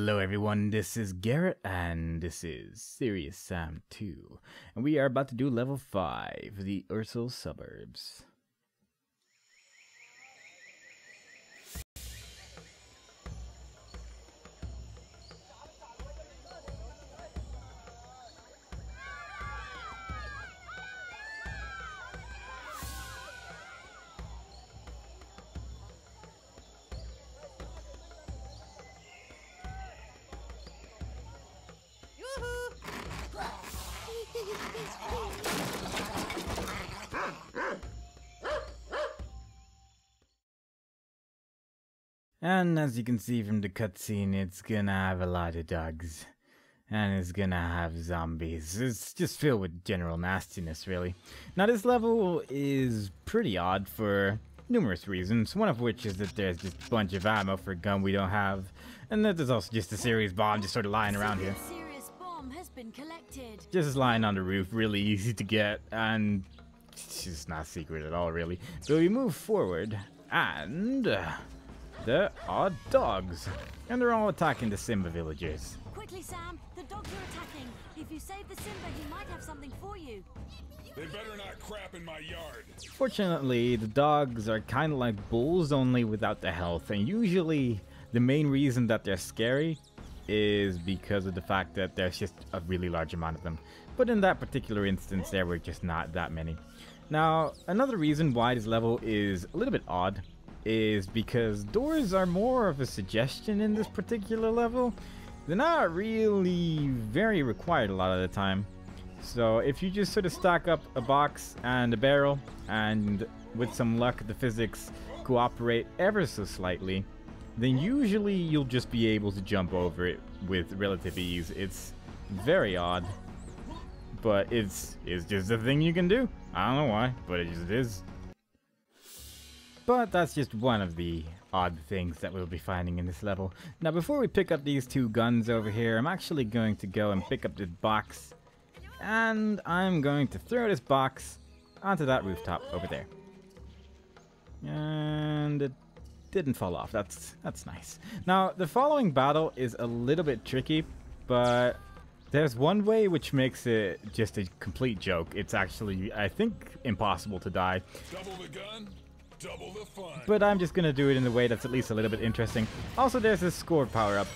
Hello everyone, this is Garrett and this is Serious Sam 2. And we are about to do level 5, the Ursul Suburbs. And as you can see from the cutscene, it's gonna have a lot of dogs. And it's gonna have zombies. It's just filled with general nastiness, really. Now this level is pretty odd for numerous reasons, one of which is that there's just a bunch of ammo for a gun we don't have, and that there's also just a serious bomb just sort of lying around here. Has been collected. Just lying on the roof, really easy to get, and it's just not secret at all, really. So we move forward, and there are dogs, and they're all attacking the Simba villagers. Quickly, Sam, the dogs are attacking. If you save the Simba, he might have something for you. They better not crap in my yard. Fortunately, the dogs are kind of like bulls, only without the health, and usually the main reason that they're scary is because of the fact that there's just a really large amount of them. But in that particular instance, there were just not that many. Now, another reason why this level is a little bit odd is because doors are more of a suggestion in this particular level. They're not really very required a lot of the time. So if you just sort of stack up a box and a barrel, and with some luck the physics cooperate ever so slightly, then usually you'll just be able to jump over it with relative ease. It's very odd, but it's just a thing you can do. I don't know why, but it just is. But that's just one of the odd things that we'll be finding in this level. Now before we pick up these two guns over here, I'm actually going to go and pick up this box, and I'm going to throw this box onto that rooftop over there. And it didn't fall off. That's nice. Now the following battle is a little bit tricky, but there's one way which makes it just a complete joke. It's actually, I think, impossible to die. Double the gun, double the fun. But I'm just gonna do it in a way that's at least a little bit interesting. Also, there's this score power-up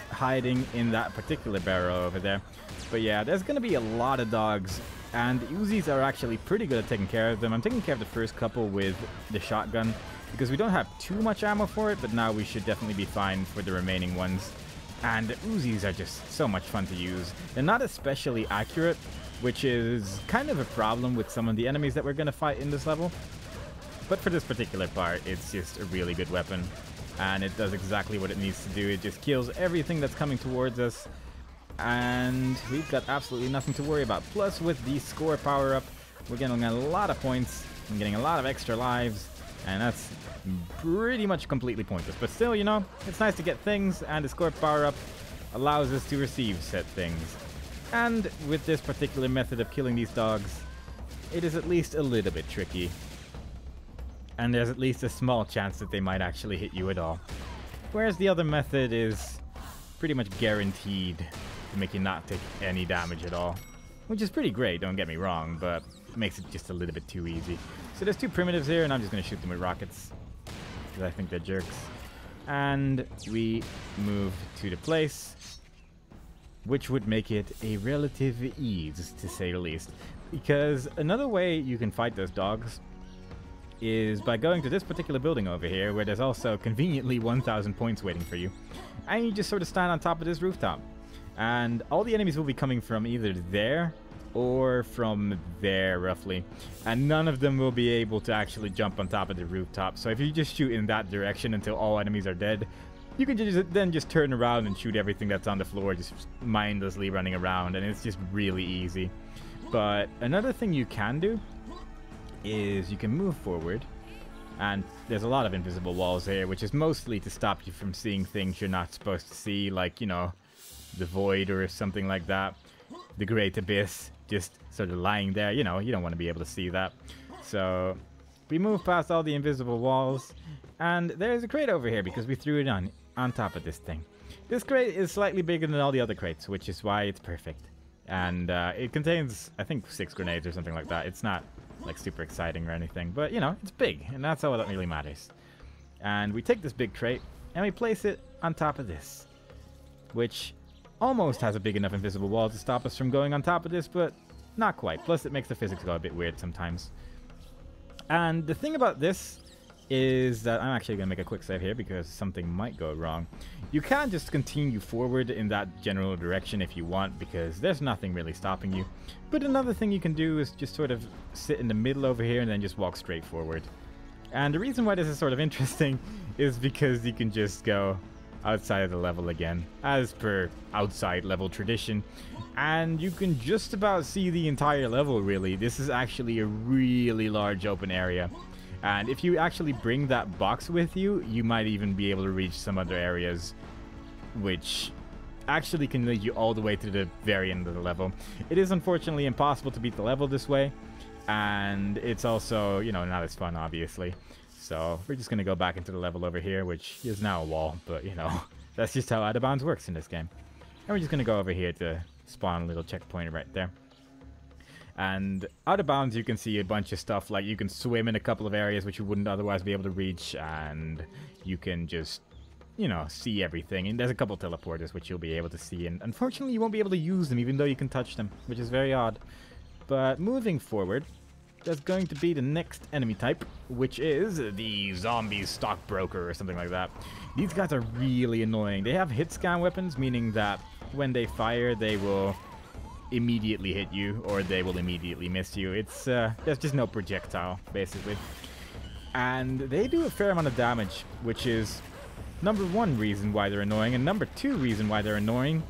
hiding in that particular barrel over there. But yeah, there's gonna be a lot of dogs, and the Uzis are actually pretty good at taking care of them. I'm taking care of the first couple with the shotgun because we don't have too much ammo for it, but now we should definitely be fine for the remaining ones. And the Uzis are just so much fun to use. They're not especially accurate, which is kind of a problem with some of the enemies that we're going to fight in this level. But for this particular part, it's just a really good weapon, and it does exactly what it needs to do. It just kills everything that's coming towards us, and we've got absolutely nothing to worry about. Plus, with the score power-up, we're getting a lot of points and getting a lot of extra lives, and that's pretty much completely pointless. But still, you know, it's nice to get things, and the score power-up allows us to receive said things. And with this particular method of killing these dogs, it is at least a little bit tricky. And there's at least a small chance that they might actually hit you at all. Whereas the other method is pretty much guaranteed to make you not take any damage at all. Which is pretty great, don't get me wrong, but it makes it just a little bit too easy. So there's two primitives here, and I'm just going to shoot them with rockets, because I think they're jerks. And we move to the place, which would make it a relative ease, to say the least. Because another way you can fight those dogs is by going to this particular building over here, where there's also conveniently 1,000 points waiting for you. And you just sort of stand on top of this rooftop. And all the enemies will be coming from either there or from there, roughly. And none of them will be able to actually jump on top of the rooftop. So if you just shoot in that direction until all enemies are dead, you can then just turn around and shoot everything that's on the floor, just mindlessly running around, and it's just really easy. But another thing you can do is you can move forward, and there's a lot of invisible walls here, which is mostly to stop you from seeing things you're not supposed to see, like, you know, the void or something like that. The great abyss just sort of lying there, you know, you don't want to be able to see that. So We move past all the invisible walls, and there's a crate over here because we threw it on top of this thing. This crate is slightly bigger than all the other crates, which is why it's perfect. And it contains, I think, 6 grenades or something like that. It's not like super exciting or anything, but you know, it's big, and that's all that really matters. And we take this big crate and we place it on top of this, which almost has a big enough invisible wall to stop us from going on top of this, but not quite. Plus, it makes the physics go a bit weird sometimes. And the thing about this is that I'm actually going to make a quick save here because something might go wrong. You can just continue forward in that general direction if you want, because there's nothing really stopping you. But another thing you can do is just sort of sit in the middle over here and then just walk straight forward. And the reason why this is sort of interesting is because you can just go outside of the level again, as per outside level tradition, and you can just about see the entire level really. This is actually a really large open area, and if you actually bring that box with you, you might even be able to reach some other areas, which actually can lead you all the way to the very end of the level. It is unfortunately impossible to beat the level this way, and it's also, you know, not as fun obviously. So we're just going to go back into the level over here, which is now a wall, but you know, that's just how out of bounds works in this game. And we're just going to go over here to spawn a little checkpoint right there. And out of bounds, you can see a bunch of stuff, like you can swim in a couple of areas which you wouldn't otherwise be able to reach, and you can just, you know, see everything. And there's a couple teleporters which you'll be able to see, and unfortunately you won't be able to use them even though you can touch them, which is very odd. But moving forward, there's going to be the next enemy type, which is the zombie stockbroker or something like that. These guys are really annoying. They have hit scan weapons, meaning that when they fire, they will immediately hit you or they will immediately miss you. It's there's just no projectile, basically. And they do a fair amount of damage, which is number one reason why they're annoying. And number two reason why they're annoying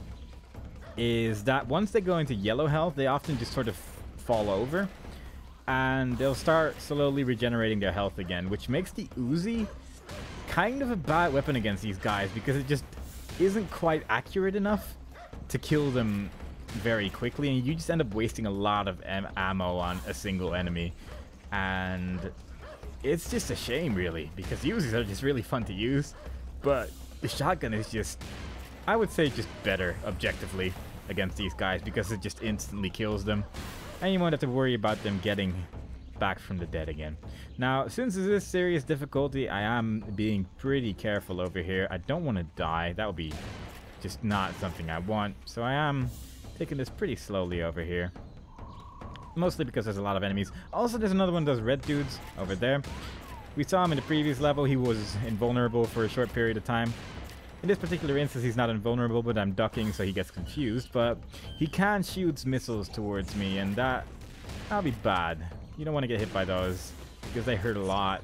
is that once they go into yellow health, they often just sort of fall over, and they'll start slowly regenerating their health again, which makes the Uzi kind of a bad weapon against these guys because it just isn't quite accurate enough to kill them very quickly, and you just end up wasting a lot of ammo on a single enemy. And it's just a shame really, because Uzis are just really fun to use, but the shotgun is just, I would say, just better objectively against these guys because it just instantly kills them. And you won't have to worry about them getting back from the dead again. Now, since this is serious difficulty, I am being pretty careful over here. I don't want to die. That would be just not something I want. So I am taking this pretty slowly over here. Mostly because there's a lot of enemies. Also, there's another one of those red dudes over there. We saw him in the previous level. He was invulnerable for a short period of time. In this particular instance, he's not invulnerable, but I'm ducking, so he gets confused. But he can shoot missiles towards me, and that'll be bad. You don't want to get hit by those because they hurt a lot,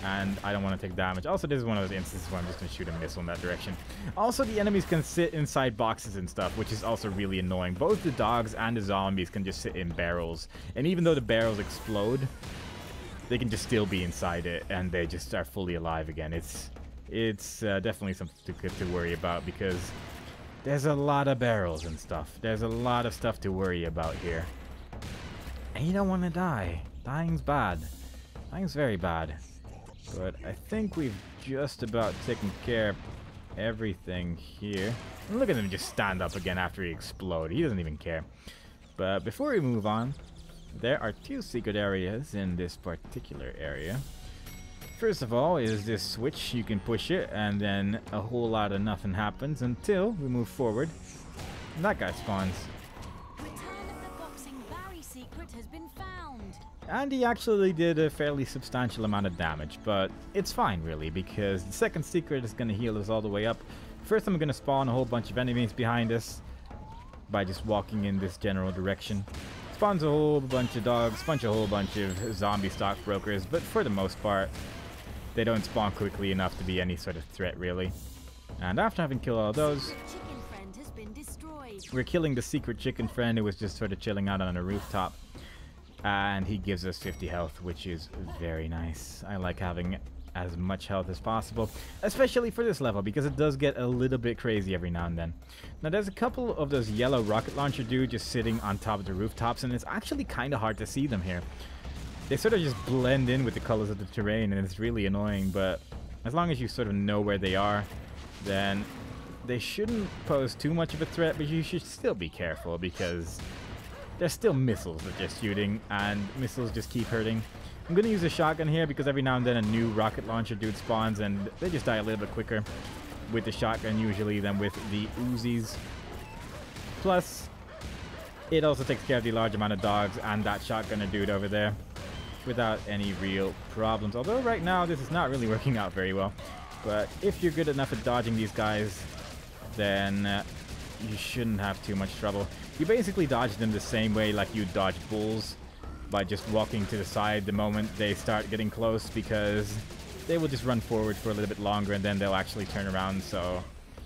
and I don't want to take damage. Also, this is one of those instances where I'm just going to shoot a missile in that direction. Also, the enemies can sit inside boxes and stuff, which is also really annoying. Both the dogs and the zombies can just sit in barrels, and even though the barrels explode, they can just still be inside it, and they just are fully alive again. It's definitely something to worry about because there's a lot of barrels and stuff. There's a lot of stuff to worry about here. And you don't want to die. Dying's bad. Dying's very bad. But I think we've just about taken care of everything here. And look at him just stand up again after he exploded. He doesn't even care. But before we move on, there are 2 secret areas in this particular area. First of all is this switch. You can push it and then a whole lot of nothing happens until we move forward. And that guy spawns. Return of the boxing Barry secret has been found. And he actually did a fairly substantial amount of damage, but it's fine really because the second secret is going to heal us all the way up. First I'm going to spawn a whole bunch of enemies behind us by just walking in this general direction. Spawns a whole bunch of dogs, a whole bunch of zombie stockbrokers, but for the most part they don't spawn quickly enough to be any sort of threat, really. And after having killed all those, Chicken friend has been destroyed. we're killing the secret chicken friend who was just sort of chilling out on a rooftop. And he gives us 50 health, which is very nice. I like having as much health as possible, especially for this level, because it does get a little bit crazy every now and then. Now, there's a couple of those yellow rocket launcher dudes just sitting on top of the rooftops, and it's actually kind of hard to see them here. they sort of just blend in with the colors of the terrain, and it's really annoying, but as long as you sort of know where they are, then they shouldn't pose too much of a threat, but you should still be careful because there's still missiles that they're shooting, and missiles just keep hurting. I'm going to use a shotgun here because every now and then a new rocket launcher dude spawns, and they just die a little bit quicker with the shotgun usually than with the Uzis. Plus, it also takes care of the large amount of dogs and that shotgunner dude over there without any real problems. Although right now this is not really working out very well. But if you're good enough at dodging these guys, then you shouldn't have too much trouble. You basically dodge them the same way like you dodge bulls, by just walking to the side the moment they start getting close, because they will just run forward for a little bit longer and then they'll actually turn around, so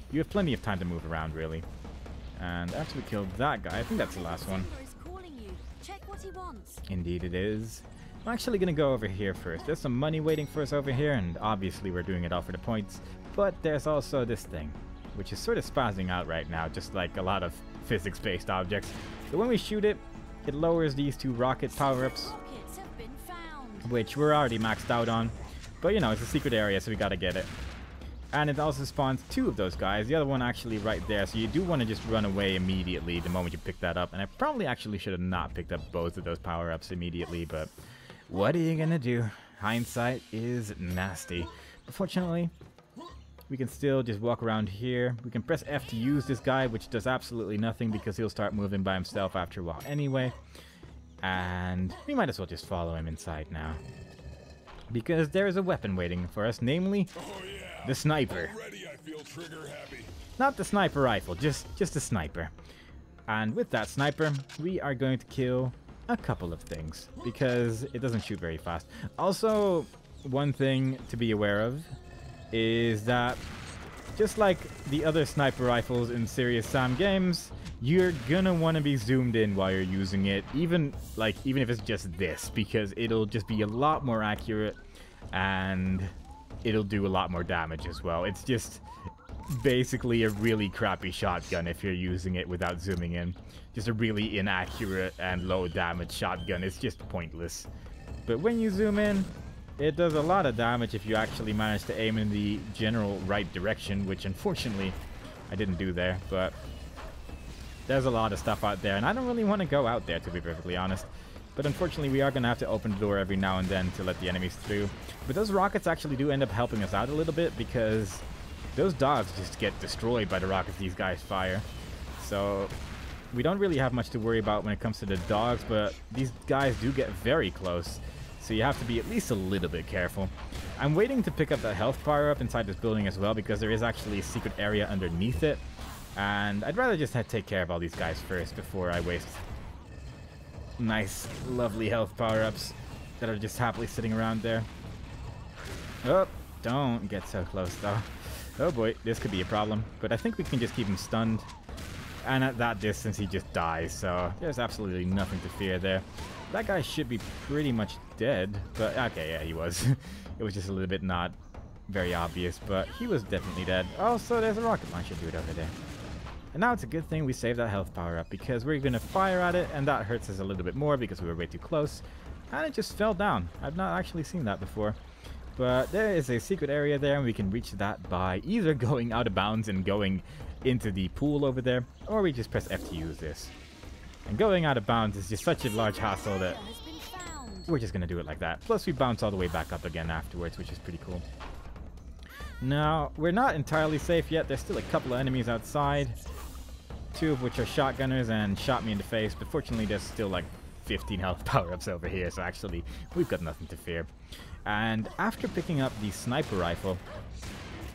you have plenty of time to move around really. And after we killed that guy, I think that's the last one. Check what he wants. Indeed it is. I'm actually gonna go over here first. There's some money waiting for us over here, and obviously we're doing it all for the points, but there's also this thing, which is sort of spazzing out right now, just like a lot of physics-based objects. But when we shoot it, it lowers these two rocket power-ups, Rockets have been found. which we're already maxed out on. But you know, it's a secret area, so we gotta get it. And it also spawns two of those guys, the other one actually right there, so you do want to just run away immediately the moment you pick that up. And I probably actually should have not picked up both of those power-ups immediately, but what are you gonna do? Hindsight is nasty. But fortunately, we can still just walk around here. We can press F to use this guy, which does absolutely nothing because he'll start moving by himself after a while anyway. And we might as well just follow him inside now, because there is a weapon waiting for us, namely the sniper. Already I feel trigger happy. Not the sniper rifle, just a sniper. And with that sniper, we are going to kill a couple of things, because it doesn't shoot very fast. Also, one thing to be aware of is that just like the other sniper rifles in Serious Sam games, you're gonna want to be zoomed in while you're using it, even if it's just this, because it'll just be a lot more accurate and it'll do a lot more damage as well. It's just basically a really crappy shotgun if you're using it without zooming in. Just a really inaccurate and low damage shotgun. It's just pointless. But when you zoom in, it does a lot of damage if you actually manage to aim in the general right direction, which unfortunately I didn't do there, but there's a lot of stuff out there and I don't really want to go out there, to be perfectly honest. But unfortunately we are going to have to open the door every now and then to let the enemies through. But those rockets actually do end up helping us out a little bit, because those dogs just get destroyed by the rockets these guys fire. So we don't really have much to worry about when it comes to the dogs, but these guys do get very close. So you have to be at least a little bit careful. I'm waiting to pick up that health power up inside this building as well, because there is actually a secret area underneath it. And I'd rather just take care of all these guys first before I waste nice, lovely health power-ups that are just happily sitting around there. Oh, don't get so close though. Oh boy, this could be a problem. But I think we can just keep him stunned. And at that distance he just dies, so there's absolutely nothing to fear there. That guy should be pretty much dead, but okay, yeah, he was. It was just a little bit not very obvious, but he was definitely dead. Also, there's a rocket launcher dude over there. And now it's a good thing we saved that health power up, because we're going to fire at it, and that hurts us a little bit more because we were way too close. And it just fell down. I've not actually seen that before. But there is a secret area there, and we can reach that by either going out of bounds and going into the pool over there, or we just press F to use this. And going out of bounds is just such a large hassle that we're just going to do it like that. Plus we bounce all the way back up again afterwards, which is pretty cool. Now, we're not entirely safe yet. There's still a couple of enemies outside, two of which are shotgunners and shot me in the face, but fortunately there's still like 15 health power-ups over here, so actually we've got nothing to fear. And after picking up the sniper rifle,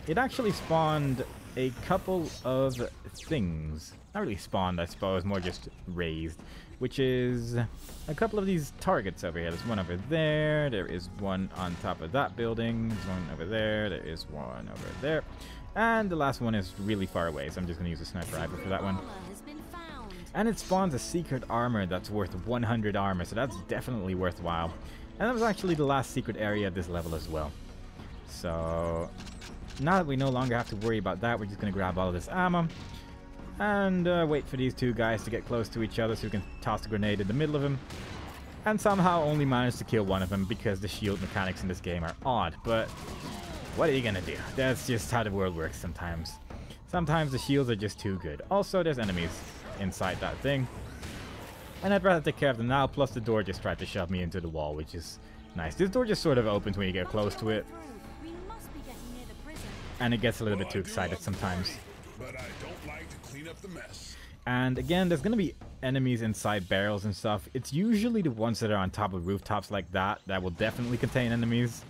it actually spawned a couple of things. Not really spawned, I suppose, more just raised, which is a couple of these targets over here. There's one over there, there is one on top of that building, there's one over there, there is one over there, and the last one is really far away, so I'm just going to use a sniper rifle for that one. And it spawns a secret armor that's worth 100 armor, so that's definitely worthwhile. And that was actually the last secret area of this level as well. So now that we no longer have to worry about that, we're just going to grab all of this ammo and wait for these two guys to get close to each other so we can toss a grenade in the middle of them. and somehow only managed to kill one of them because the shield mechanics in this game are odd. But what are you gonna do? That's just how the world works sometimes. Sometimes the shields are just too good. Also, there's enemies inside that thing, and I'd rather take care of them now. Plus, the door just tried to shove me into the wall, which is nice. This door just sort of opens when you get close to it, We must be getting near the prison. and it gets a little bit too excited sometimes. But I don't like to clean up the mess. And again, there's gonna be enemies inside barrels and stuff. It's usually the ones that are on top of rooftops like that will definitely contain enemies.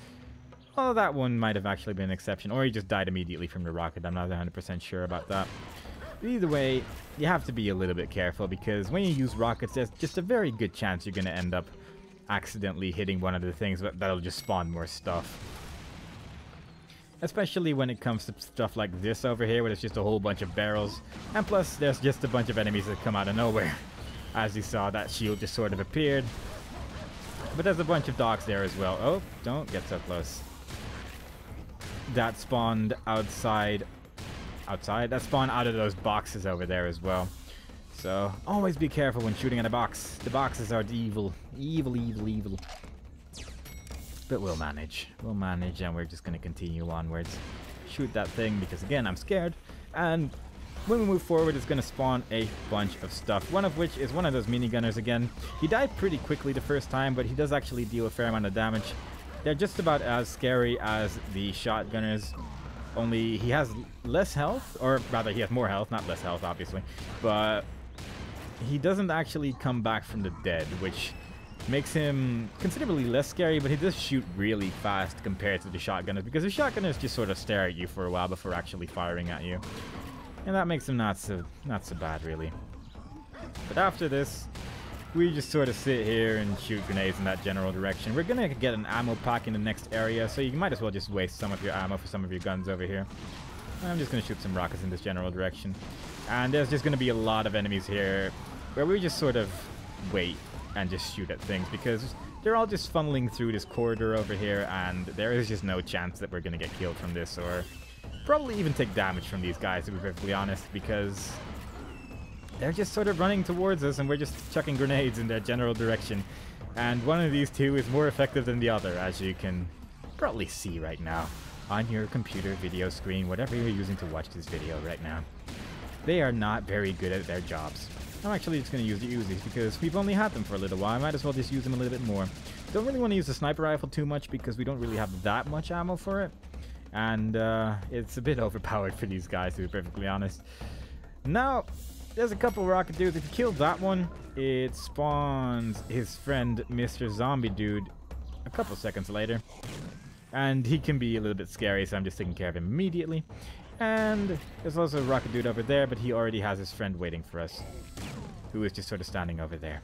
Although that one might have actually been an exception, or he just died immediately from the rocket. I'm not 100% sure about that. But either way, you have to be a little bit careful, because when you use rockets, there's just a very good chance you're gonna end up accidentally hitting one of the things, but that'll just spawn more stuff. Especially when it comes to stuff like this over here, where there's just a whole bunch of barrels. And plus, there's just a bunch of enemies that come out of nowhere. As you saw, that shield just sort of appeared. But there's a bunch of dogs there as well. Oh, don't get so close. That spawned outside. That spawned out of those boxes over there as well. So, always be careful when shooting at a box. The boxes are evil. Evil, evil, evil. But we'll manage. We'll manage, and we're just going to continue onwards. Shoot that thing, because again, I'm scared. And when we move forward, it's going to spawn a bunch of stuff. One of which is one of those minigunners again. He died pretty quickly the first time, but he does actually deal a fair amount of damage. They're just about as scary as the shotgunners. Only he has less health, or rather he has more health, not less health obviously. But he doesn't actually come back from the dead, which makes him considerably less scary, but he does shoot really fast compared to the shotgunners, because the shotgunners just sort of stare at you for a while before actually firing at you. And that makes him not so bad, really. But after this, we just sort of sit here and shoot grenades in that general direction. We're gonna get an ammo pack in the next area, so you might as well just waste some of your ammo for some of your guns over here. I'm just gonna shoot some rockets in this general direction. And there's just gonna be a lot of enemies here, where we just sort of wait and just shoot at things, because they're all just funneling through this corridor over here, and there is just no chance that we're gonna get killed from this, or probably even take damage from these guys, to be perfectly honest, because they're just sort of running towards us and we're just chucking grenades in their general direction. And one of these two is more effective than the other, as you can probably see right now on your computer video screen, whatever you're using to watch this video right now. They are not very good at their jobs. I'm actually just going to use the Uzis because we've only had them for a little while. I might as well just use them a little bit more. Don't really want to use the sniper rifle too much because we don't really have that much ammo for it. And it's a bit overpowered for these guys, to be perfectly honest. Now, there's a couple rocket dudes. If you kill that one, it spawns his friend Mr. Zombie Dude a couple seconds later. And he can be a little bit scary, so I'm just taking care of him immediately. And there's also a rocket dude over there, but he already has his friend waiting for us, who is just sort of standing over there.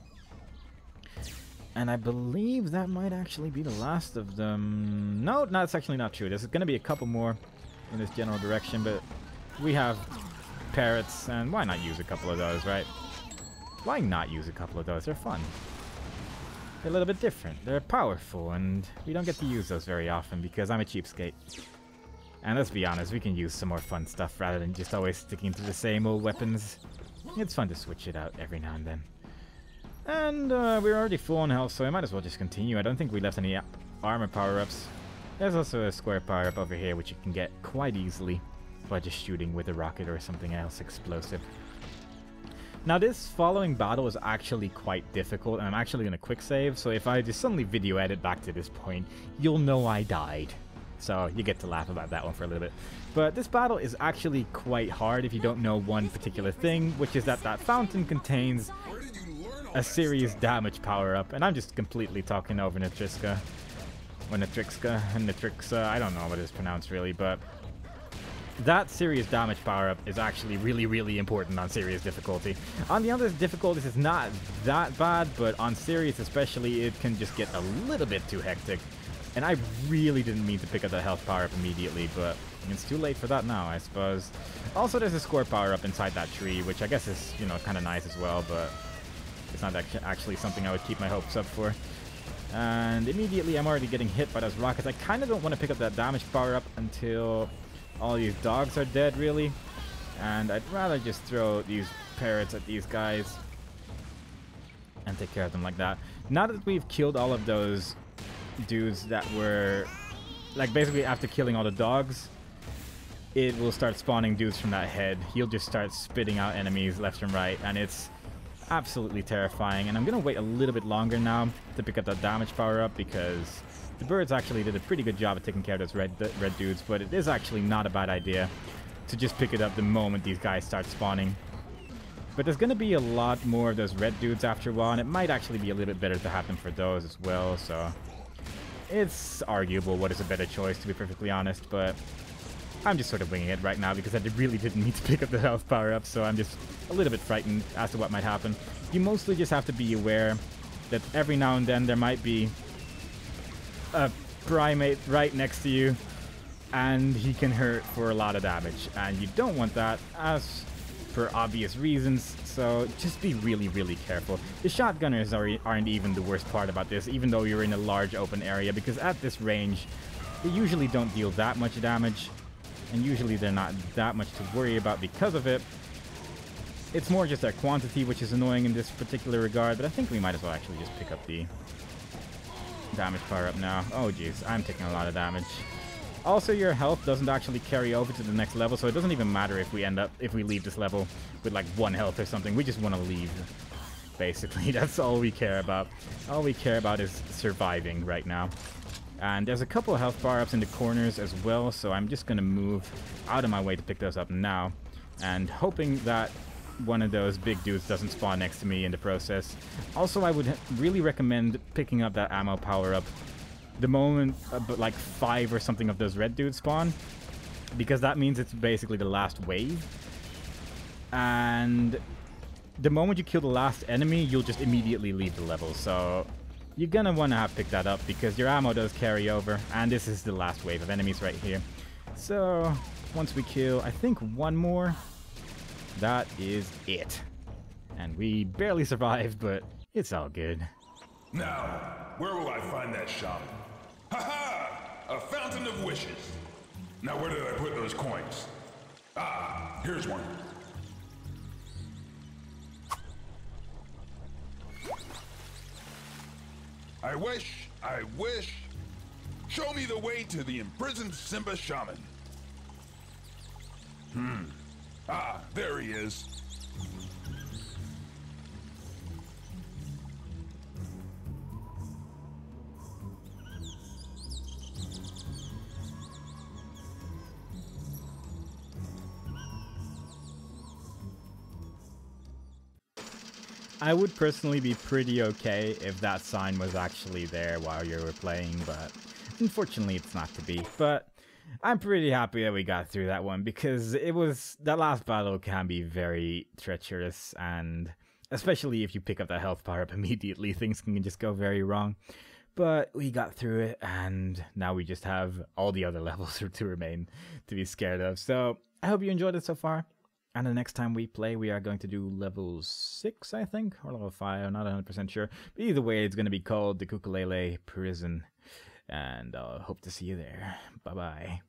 And I believe that might actually be the last of them. No, that's actually not true. There's going to be a couple more in this general direction, but we have parrots, and why not use a couple of those, right? Why not use a couple of those? They're fun. They're a little bit different. They're powerful, and we don't get to use those very often because I'm a cheapskate. And let's be honest, we can use some more fun stuff rather than just always sticking to the same old weapons. It's fun to switch it out every now and then. And we're already full on health, so I might as well just continue. I don't think we left any armor power-ups. There's also a square power-up over here, which you can get quite easily by just shooting with a rocket or something else explosive. Now, this following battle is actually quite difficult, and I'm actually going to quick save, so if I just suddenly video edit back to this point, you'll know I died. So you get to laugh about that one for a little bit. But this battle is actually quite hard if you don't know one particular thing, which is that that fountain contains a serious damage power-up. And I'm just completely talking over Nitriska. Or Nitrixka, and Nitrixa, I don't know what it's pronounced really, but that serious damage power-up is actually really, really important on serious difficulty. On the other difficulties, it's not that bad, but on serious especially, it can just get a little bit too hectic. And I really didn't mean to pick up the health power-up immediately, but it's too late for that now, I suppose. Also, there's a score power-up inside that tree, which I guess is, you know, kind of nice as well, but it's not actually something I would keep my hopes up for. And immediately, I'm already getting hit by those rockets. I kind of don't want to pick up that damage power-up until all these dogs are dead, really. And I'd rather just throw these parrots at these guys. and take care of them like that. Now that we've killed all of those dudes that were, like, basically after killing all the dogs, it will start spawning dudes from that head. He'll just start spitting out enemies left and right, and it's absolutely terrifying. And I'm gonna wait a little bit longer now to pick up that damage power up, because the birds actually did a pretty good job of taking care of those red dudes, but it is actually not a bad idea to just pick it up the moment these guys start spawning. But there's gonna be a lot more of those red dudes after a while, and it might actually be a little bit better to have them for those as well, so it's arguable what is a better choice, to be perfectly honest, but I'm just sort of winging it right now because I really didn't need to pick up the health power up, so I'm just a little bit frightened as to what might happen. You mostly just have to be aware that every now and then there might be a primate right next to you, and he can hurt for a lot of damage, and you don't want that, as for obvious reasons, so just be really, really careful. The shotgunners aren't even the worst part about this, even though you're in a large open area, because at this range, they usually don't deal that much damage, and usually they're not that much to worry about because of it. It's more just their quantity, which is annoying in this particular regard, but I think we might as well actually just pick up the damage power up now. Oh jeez, I'm taking a lot of damage. Also, your health doesn't actually carry over to the next level, so it doesn't even matter if we leave this level with like 1 health or something. We just want to leave, basically. That's all we care about. All we care about is surviving right now. And there's a couple of health bar ups in the corners as well, so I'm just gonna move out of my way to pick those up now, and hoping that one of those big dudes doesn't spawn next to me in the process. Also, I would really recommend picking up that ammo power up the moment like 5 or something of those red dudes spawn, because that means it's basically the last wave, and the moment you kill the last enemy, you'll just immediately leave the level, so you're gonna want to have picked that up because your ammo does carry over, and this is the last wave of enemies right here. So once we kill, I think 1 more, that is it, and we barely survived, but it's all good. Now, where will I find that shop? Ha-ha! A fountain of wishes. Now, where did I put those coins? Ah, here's one. I wish. Show me the way to the imprisoned Simba shaman. Ah, there he is. I would personally be pretty okay if that sign was actually there while you were playing, but unfortunately it's not to be. But I'm pretty happy that we got through that one, because that last battle can be very treacherous, and especially if you pick up that health power up immediately, things can just go very wrong. But we got through it, and now we just have all the other levels to remain to be scared of. So I hope you enjoyed it so far. And the next time we play, we are going to do level 6, I think, or level 5, I'm not 100% sure. But either way, it's going to be called the Kukulele Prison, and I'll hope to see you there. Bye-bye.